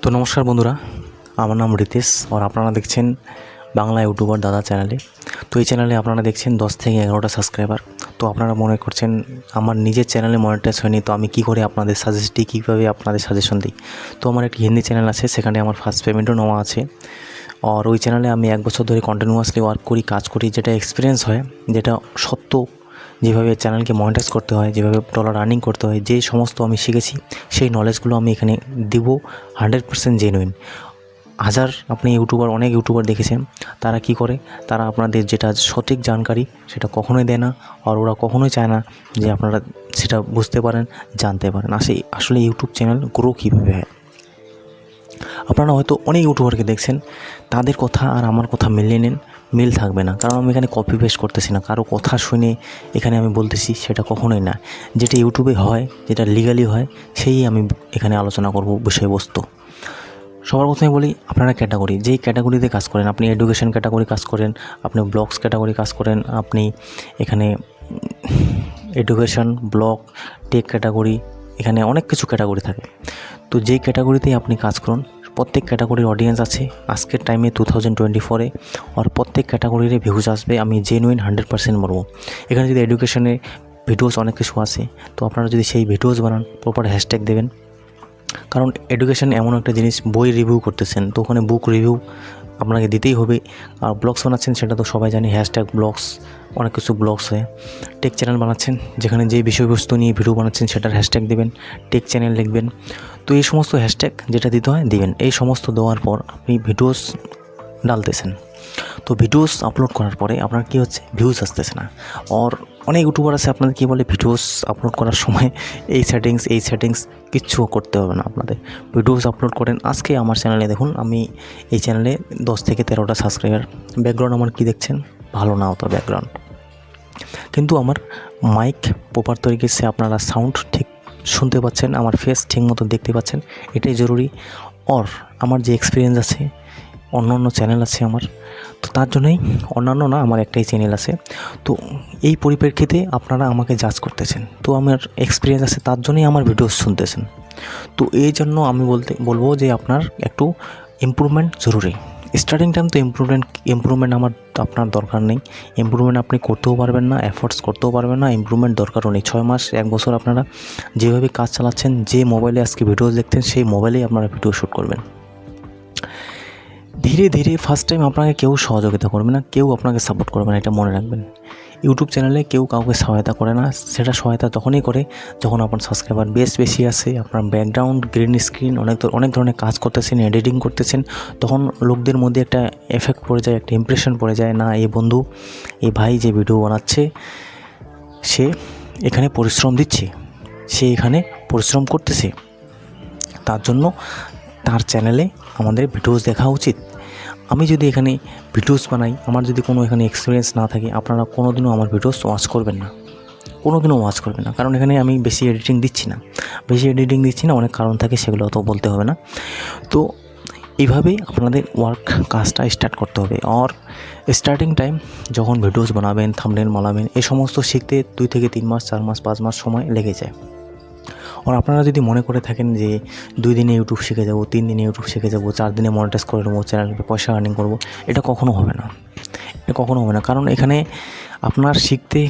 तो नमस्कार बंधुरा আমার নাম রিতেশ और আপনারা দেখছেন বাংলা ইউটিউবার দাদা চ্যানেলে। তো এই চ্যানেলে আপনারা দেখছেন 10 থেকে 11টা সাবস্ক্রাইবার। তো আপনারা মনে করছেন আমার নিজের চ্যানেলে মনিটাইজ হয়নি, তো আমি কি করে আপনাদের সাজেস্ট দিই, কীভাবে আপনাদের সাজেশন দিই। তো আমার একটি হিন্দি চ্যানেল আছে, সেখানে আমার ফার্স্ট পেমেন্টও নেওয়া আছে। আর ওই চ্যানেলে আমি 1 বছর ধরে কন্টিনিউয়াসলি ওয়ার্ক করি, কাজ করি, যেটা এক্সপিরিয়েন্স হয়, যেটা সত্য, যেভাবে চ্যানেলকে মনিটাইজ করতে হয়, যেভাবে ডলার আর্নিং করতে হয়, যে সমস্ত আমি শিখেছি সেই নলেজগুলো আমি এখানে দিব 100% জেনুইন। আপনি অনেক ইউটিউবার দেখেছেন, তারা কি করে, তারা আপনাদের যেটা সঠিক জানকারি সেটা কখনোই দেয় না, আর ওরা কখনোই চায় না যে আপনারা সেটা বুঝতে পারেন, জানতে পারেন। আসলে ইউটিউব চ্যানেল গ্রো কীভাবে হয়। আপনারা হয়তো অনেক ইউটিউবারকে দেখছেন, তাদের কথা আর আমার কথা মিলিয়ে নিন, মিল থাকবে না, কারণ আমি এখানে কপি পেস্ট করতেছি না, কারো কথা শুনে এখানে আমি বলতেছি সেটা কখনোই না। যেটা ইউটিউবে হয়, যেটা লিগালি হয়, সেই আমি এখানে আলোচনা করব বিষয়বস্তু। সবার প্রথমে বলি, আপনারা ক্যাটাগরি, যেই ক্যাটাগরিতে কাজ করেন, আপনি এডুকেশন ক্যাটাগরি কাজ করেন, আপনি ব্লগস ক্যাটাগরি কাজ করেন, আপনি এখানে এডুকেশন, ব্লগ, টেক ক্যাটাগরি, এখানে অনেক কিছু ক্যাটাগরি থাকে। তো যেই ক্যাটাগরিতেই আপনি কাজ করুন, প্রত্যেক ক্যাটাগরির অডিয়েন্স আছে আজকের টাইমে 2024-এ, আর প্রত্যেক ক্যাটাগরির ভিউজ আসবে। আমি জেনুইন 100% বলবো। এখানে যদি এডুকেশনে ভিডিওস অনেক কিছু আছে, তো আপনারা যদি সেই ভিডিওস বানান, প্রপার হ্যাশট্যাগ দেবেন, কারণ এডুকেশন এমন একটা জিনিস, বই রিভিউ করতেছেন তো ওখানে বুক রিভিউ আপনাকে দিতেই হবে। আর ব্লগস বানাচ্ছেন, সেটা তো সবাই জানি, হ্যাশট্যাগ ব্লগস, অনেক কিছু ব্লগস হয়। টেক চ্যানেল বানাচ্ছেন, যেখানে যে বিষয়বস্তু নিয়ে ভিডিও বানাচ্ছেন সেটার হ্যাশট্যাগ দেবেন, টেক চ্যানেল লিখবেন। তো এই সমস্ত হ্যাশট্যাগ যেটা দিতে হয় দিবেন। এই সমস্ত দেওয়ার পর আপনি ভিডিওস ডালতেছেন। তো ভিডিওস আপলোড করার পরে আপনার কী হচ্ছে, ভিউজ আসতেছে না। আর অনেক ইউটিউবার আছে, আপনাদের কী বলে, ভিডিওস আপলোড করার সময় এই সেটিংস কিচ্ছু করতে হবে না আপনাদের। ভিডিওস আপলোড করেন। আজকে আমার চ্যানেলে দেখুন, আমি এই চ্যানেলে 10 থেকে 13টা সাবস্ক্রাইবার। ব্যাকগ্রাউন্ড আমার কী দেখছেন, ভালো না হতো ব্যাকগ্রাউন্ড, কিন্তু আমার মাইক প্রপার তরিকে আপনারা সাউন্ড ঠিক শুনতে পাচ্ছেন, আমার ফেস ঠিক মতো দেখতে পাচ্ছেন, এটাই জরুরি। আর আমার যে এক্সপিরিয়েন্স আছে, অন্য চ্যানেল আছে আমার, তো তার জন্যই, অন্যান্য না, আমার একটাই চ্যানেল আছে। তো এই পরিপ্রেক্ষিতে আপনারা আমাকে জাজ করতেছেন, তো আমার এক্সপিরিয়েন্স আছে, তার জন্যই আমার ভিডিও শুনতেছেন। তো এই জন্য আমি বলবো যে আপনার একটু ইমপ্রুভমেন্ট জরুরি। স্টার্টিং টাইম তো ইমপ্রুভমেন্ট আপনার দরকার নেই। ইমপ্রুভমেন্ট আপনি করতেও পারবেন না, এফোর্টস করতেও পারবেন না, ইমপ্রুভমেন্ট দরকারও নেই। 6 মাস 1 বছর আপনারা যেভাবে কাজ চালাচ্ছেন, যে মোবাইলে আজকে ভিডিও দেখতেন, সেই মোবাইলেই আপনারা ভিডিও শ্যুট করবেন। ধীরে ধীরে ফার্স্ট টাইম আপনাকে কেউ সহযোগিতা করবে না, কেউ আপনাকে সাপোর্ট করবে না, এটা মনে রাখবেন। ইউটিউব চ্যানেলে কেউ কাউকে সহায়তা করে না, সেটা সহায়তা তখনই করে যখন আপনার সাবস্ক্রাইবার বেশি আসে, আপনার ব্যাকগ্রাউন্ড, গ্রিন স্ক্রিন, অনেক ধরনের কাজ করতেছেন, এডিটিং করতেছেন, তখন লোকদের মধ্যে একটা এফেক্ট পড়ে যায়, একটা ইমপ্রেশন পড়ে যায়, না এই বন্ধু, এই ভাই যে ভিডিও বানাচ্ছে, সে এখানে পরিশ্রম দিচ্ছে, সে এখানে পরিশ্রম করতেছে, তার জন্য তার চ্যানেলে আমাদের ভিডিওস দেখা উচিত। আমি যদি এখানে ভিডিওস বানাই, আমার যদি কোনো এখানে এক্সপিরিয়েন্স না থাকে, আপনারা কোনোদিনও আমার ভিডিওস ওয়াচ করবেন না, কোনোদিনও ওয়াচ করবেন না, কারণ এখানে আমি বেশি এডিটিং দিচ্ছি না, অনেক কারণ থাকে, সেগুলো তো বলতে হবে না। তো এইভাবেই আপনাদের কাজটা স্টার্ট করতে হবে। আর স্টার্টিং টাইম যখন ভিডিওস বানাবেন, থাম্বনেল বানাবেন, এই সমস্ত শিখতে 2 থেকে 3 মাস, 4 মাস, 5 মাস সময় লেগে যায়। আর আপনারা যদি মনে করে থাকেন যে 2 দিনে ইউটিউব শিখে যাব, 3 দিনে ইউটিউব শিখে যাব, 4 দিনে মনিটাইজ করে নেবো, চ্যানেলে পয়সা আর্নিং করবো, এটা কখনো হবে না, কারণ এখানে আপনার শিখতে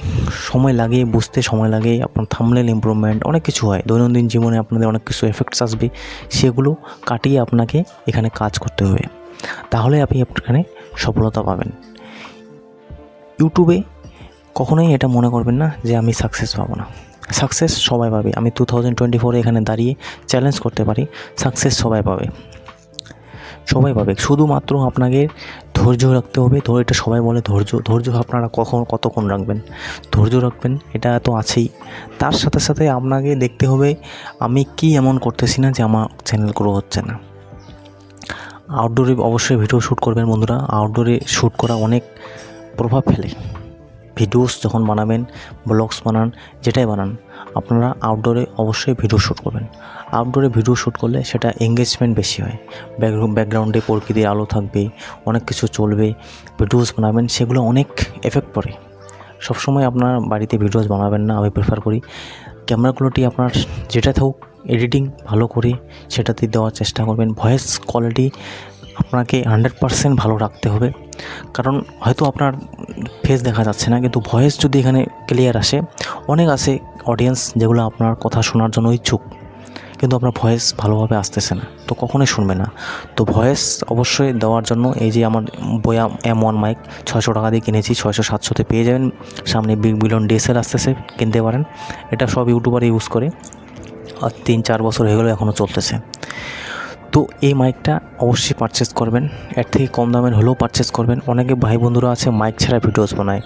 সময় লাগে, বুঝতে সময় লাগে, আপনার থাম্বনেল ইমপ্রুভমেন্ট, অনেক কিছু হয়, দৈনন্দিন জীবনে আপনাদের অনেক কিছু এফেক্টস আসবে, সেগুলো কাটিয়ে আপনাকে এখানে কাজ করতে হবে, তাহলে আপনি এখানে সফলতা পাবেন। ইউটিউবে কখনোই এটা মনে করবেন না যে আমি সাকসেস পাবো না। সাকসেস সবাই পাবে। আমি 2024-এ এখানে দাঁড়িয়ে চ্যালেঞ্জ করতে পারি, সাকসেস সবাই পাবে। শুধুমাত্র আপনাকে ধৈর্য রাখতে হবে। এটা সবাই বলে ধৈর্য আপনারা কতক্ষণ রাখবেন, ধৈর্য রাখবেন, এটা তো আছেই। তার সাথে সাথে আপনাকে দেখতে হবে আমি কি এমন করতেছি না যে আমার চ্যানেল গ্রো হচ্ছে না। আউটডোরে অবশ্যই ভিডিও শ্যুট করবেন বন্ধুরা। আউটডোরে শ্যুট করা অনেক প্রভাব ফেলে। ভিডিওস যখন বানাবেন, ব্লগস বানান, যেটাই বানান, আপনারা আউটডোরে অবশ্যই ভিডিও শ্যুট করবেন। আউটডোরে ভিডিও শ্যুট করলে সেটা এঙ্গেজমেন্ট বেশি হয়। ব্যাকগ্রাউন্ডে প্রকৃতির আলো থাকবে, অনেক কিছু চলবে, ভিডিওস বানাবেন, সেগুলো অনেক এফেক্ট পড়ে। সবসময় আপনার বাড়িতে ভিডিওস বানাবেন না, আমি প্রেফার করি ক্যামেরা কোয়ালিটি আপনার যেটা থাকুক, এডিটিং ভালো করে সেটাতে দেওয়ার চেষ্টা করবেন। ভয়েস কোয়ালিটি আপনাকে 100% ভালো রাখতে হবে, কারণ হয়তো আপনার ফেস দেখা যাচ্ছে না, কিন্তু ভয়েস যদি এখানে ক্লিয়ার আসে, অনেক আছে অডিয়েন্স যেগুলো আপনার কথা শোনার জন্য ইচ্ছুক, কিন্তু আপনার ভয়েস ভালোভাবে আসতেছে না, তো কখনোই শুনবে না। তো ভয়েস অবশ্যই দেওয়ার জন্য এই যে আমার বয়া M1 মাইক 600 টাকা দিয়ে কিনেছি, 600-700-তে পেয়ে যাবেন। সামনে বিগ বিলিয়ন ডেসেল আসতেছে, কিনতে পারেন। এটা সব ইউটিউবার ইউজ করে, আর 3-4 বছর হয়ে গেলো, এখনও চলতেছে। তো এই মাইকটা অবশ্যই পারচেস করবেন, এর থেকে কম দামের হলেও পারচেস করবেন। অনেকে ভাই বন্ধুরা আছে মাইক ছাড়া ভিডিওস বানায়,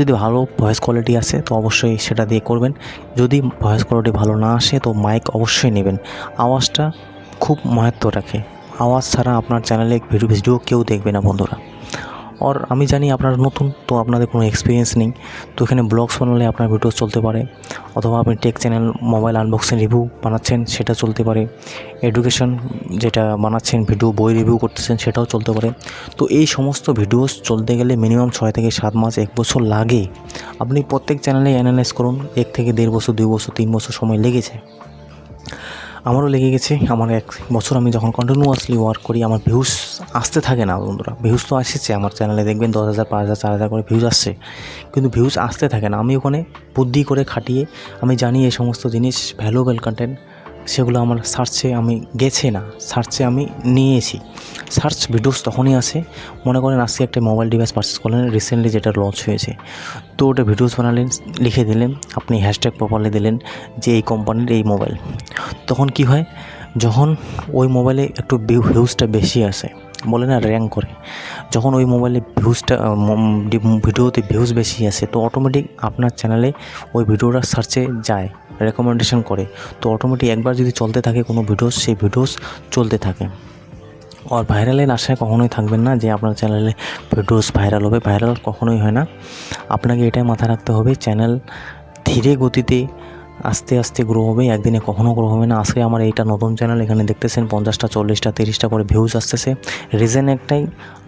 যদি ভালো ভয়েস কোয়ালিটি আসে তো অবশ্যই সেটা দিয়ে করবেন। যদি ভয়েস কোয়ালিটি ভালো না আসে তো মাইক অবশ্যই নেবেন। আওয়াজটা খুব মাহাত্ম্য রাখে, আওয়াজ ছাড়া আপনার চ্যানেলে ভিডিও কেউ দেখবে না বন্ধুরা। আর আমি জানি আপনারা নতুন, তো আপনাদের কোনো এক্সপিরিয়েন্স নেই, তো এখানে ব্লগস বানালে আপনার ভিডিও চলতে পারে, অথবা আপনি take channel mobile unboxing review বানাচ্ছেন সেটা চলতে পারে, এডুকেশন যেটা বানাচ্ছেন ভিডিও বই রিভিউ করতেছেন সেটাও চলতে পারে। তো এই সমস্ত ভিডিওস চলতে গেলে মিনিমাম 6 থেকে 7 মাস 1 বছর লাগে। আপনি প্রত্যেক চ্যানেলে অ্যানালাইজ করুন, 1 থেকে 1.5 বছর 2 বছর 3 বছর সময় লেগেছে। আমারও লেগে গেছে। আমার 1 বছর আমি যখন কন্টিনিউয়াসলি ওয়ার্ক করি, আমার ভিউজ আসতে থাকে না বন্ধুরা। ভিউজ তো আসছে আমার চ্যানেলে, দেখবেন 10,000 5,000 4,000 করে ভিউজ আসছে, কিন্তু ভিউজ আসতে থাকে না। আমি ওখানে বুদ্ধি করে খাটিয়ে আমি জানি এই সমস্ত জিনিস ভ্যালুয়েবল কন্টেন্ট, সেগুলো আমার সার্চে আমি গেছে না, সার্চে আমি নিয়েছি। সার্চ ভিডিওস তখনই আসে, মনে করেন আজকে একটা মোবাইল ডিভাইস পারচেস করলেন রিসেন্টলি যেটা লঞ্চ হয়েছে, তো ওটা ভিডিওস বানালেন, লিখে দিলেন, আপনি হ্যাশট্যাগ প্রপারলি দিলেন যে এই কোম্পানির এই মোবাইল। তখন কি হয়, যখন ওই মোবাইলে একটু ভিউজটা বেশি আসে, বলে না র্যাঙ্ক করে, যখন ওই মোবাইলে ভিউজটা ভিডিওতে ভিউজ বেশি আসে, তো অটোমেটিক আপনার চ্যানেলে ওই ভিডিওটা সার্চে যায়, রেকমেন্ডেশন করে। তো অটোমেটিক একবার যদি চলতে থাকে কোনো ভিডিওস, সেই ভিডিওস চলতে থাকে। আর ভাইরালের আশায় কখনোই থাকবেন না যে আপনার চ্যানেলে ভিডিওস ভাইরাল হবে, ভাইরাল কখনোই হয় না। আপনাকে এটাই মাথায় রাখতে হবে, চ্যানেল ধীরে গতিতে আস্তে আস্তে গ্রো হবে, একদিনে কখনো গ্রো হবে না। আজকে আমার এইটা নতুন চ্যানেল, এখানে দেখতেছেন 50টা 40টা 30টা করে ভিউজ আসতেছে। রিজন একটাই,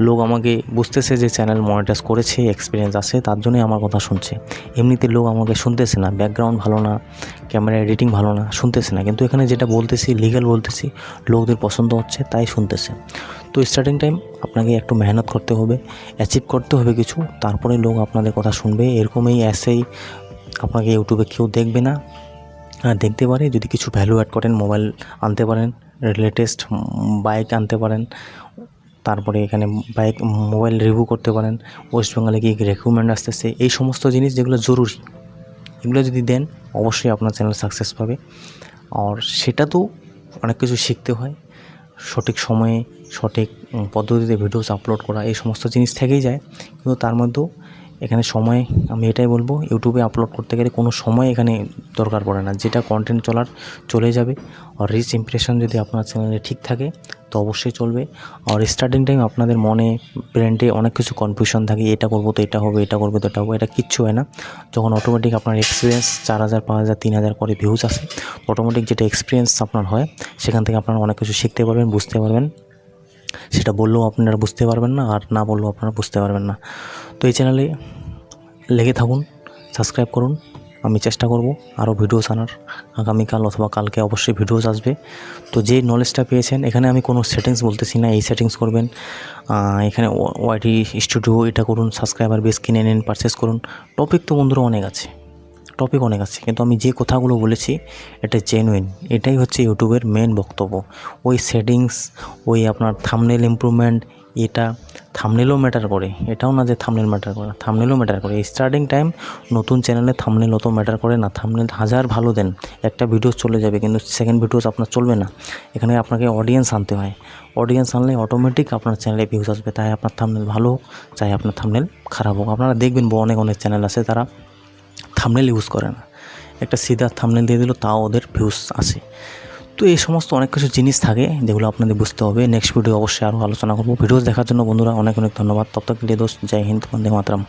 লোক আমাকে বুঝতেছে যে চ্যানেল মনিটাইজ করেছে, এক্সপিরিয়েন্স আছে, তার জন্যই আমার কথা শুনছে। এমনিতে লোক আমাকে শুনতেছে না, ব্যাকগ্রাউন্ড ভালো না, ক্যামেরা এডিটিং ভালো না, শুনতেছে না, কিন্তু এখানে যেটা বলতেছি লিগ্যাল বলতেছি, লোকদের পছন্দ হচ্ছে তাই শুনতেছে। তো স্টার্টিং টাইম আপনাকে একটু মেহনত করতে হবে, অ্যাচিভ করতে হবে কিছু, তারপরে লোক আপনাদের কথা শুনবে। এরকমই অ্যাসেই আপনাকে ইউটিউবে কেউ দেখবে না, দেখতে পারে যদি কিছু ভ্যালু অ্যাড করেন, মোবাইল আনতে পারেন, লেটেস্ট বাইক আনতে পারেন, তারপরে এখানে বাইক মোবাইল রিভিউ করতে পারেন, ওয়েস্ট বেঙ্গলে কি রেকমেন্ড আসতেছে, এই সমস্ত জিনিস যেগুলো জরুরি, এগুলো যদি দেন অবশ্যই আপনার চ্যানেল সাকসেস পাবে। আর সেটা তো অনেক কিছু শিখতে হয়, সঠিক সময়ে সঠিক পদ্ধতিতে ভিডিওস আপলোড করা, এই সমস্ত জিনিস থেকেই যায়, কিন্তু তার মধ্যেও এখানে সময়, আমি এটাই বলবো, ইউটিউবে আপলোড করতে গেলে কোনো সময় এখানে দরকার পড়ে না, যেটা কন্টেন্ট চলে যাবে। আর রিচ ইমপ্রেশন যদি আপনার চ্যানেলে ঠিক থাকে তো অবশ্যই চলবে। আর স্টার্টিং টাইম আপনাদের মনে ব্রেন্ডে অনেক কিছু কনফিউশন থাকে, এটা করবো তো এটা হবে, এটা করবো তো এটা হবে, এটা কিচ্ছু হয় না। যখন অটোমেটিক আপনার এক্সপিরিয়েন্স 4,000 5,000 3,000 করে ভিউজ আসে, অটোমেটিক যেটা এক্সপিরিয়েন্স আপনার হয়, সেখান থেকে আপনারা অনেক কিছু শিখতে পারবেন, বুঝতে পারবেন। সেটা বললেও আপনারা বুঝতে পারবেন না, আর না বললেও আপনারা বুঝতে পারবেন না। তো এই চ্যানেলে লেগে থাকুন, সাবস্ক্রাইব করুন, আমি চেষ্টা করব আরও ভিডিওস আনার। আগামীকাল অথবা কালকে অবশ্যই ভিডিওস আসবে। তো যে নলেজটা পেয়েছেন, এখানে আমি কোনো সেটিংস বলতেছি না, এই সেটিংস করবেন, এখানে ওয়াইটি স্টুডিও এটা করুন, সাবস্ক্রাইবার বেস কিনে নিন, পারচেস করুন। টপিক তো বন্ধুরা অনেক আছে, কিন্তু আমি যে কথাগুলো বলেছি এটা জেনুইন, এটাই হচ্ছে ইউটিউবের মেন বক্তব্য। ওই সেটিংস, ওই আপনার থাম্বনেল ইমপ্রুভমেন্ট, এটা থাম্বনেলও ম্যাটার করে, এটাও না যে থাম্বনেল ম্যাটার করে, থাম্বনেলও ম্যাটার করে। স্টার্টিং টাইম নতুন চ্যানেলে থাম্বনেল অত ম্যাটার করে না, থাম্বনেল হাজার ভালো দেন, একটা ভিডিও চলে যাবে, কিন্তু সেকেন্ড ভিডিওস আপনার চলবে না। এখানে আপনাকে অডিয়েন্স আনতে হয়, অডিয়েন্স আনলে অটোমেটিক আপনার চ্যানেলে ভিউজ আসবে, তাই আপনার থাম্বনেল ভালো হোক, চাই আপনার থাম্বনেল খারাপ হোক। আপনারা দেখবেন অনেক চ্যানেল আছে তারা থাম্বনেল ইউজ করে না, একটা সিধা থাম্বনেল দিয়ে দিল তাও ওদের ভিউজ আসে। তো এই সমস্ত অনেক কিছু জিনিস থাকে যেগুলো আপনাদের বুঝতে হবে। নেক্সট ভিডিও অবশ্যই আরও আলোচনা করব। ভিডিওস দেখার জন্য বন্ধুরা অনেক ধন্যবাদ। তব তক কে লিয়ে দোস্ত, জয় হিন্দ, বন্দে মাতরম।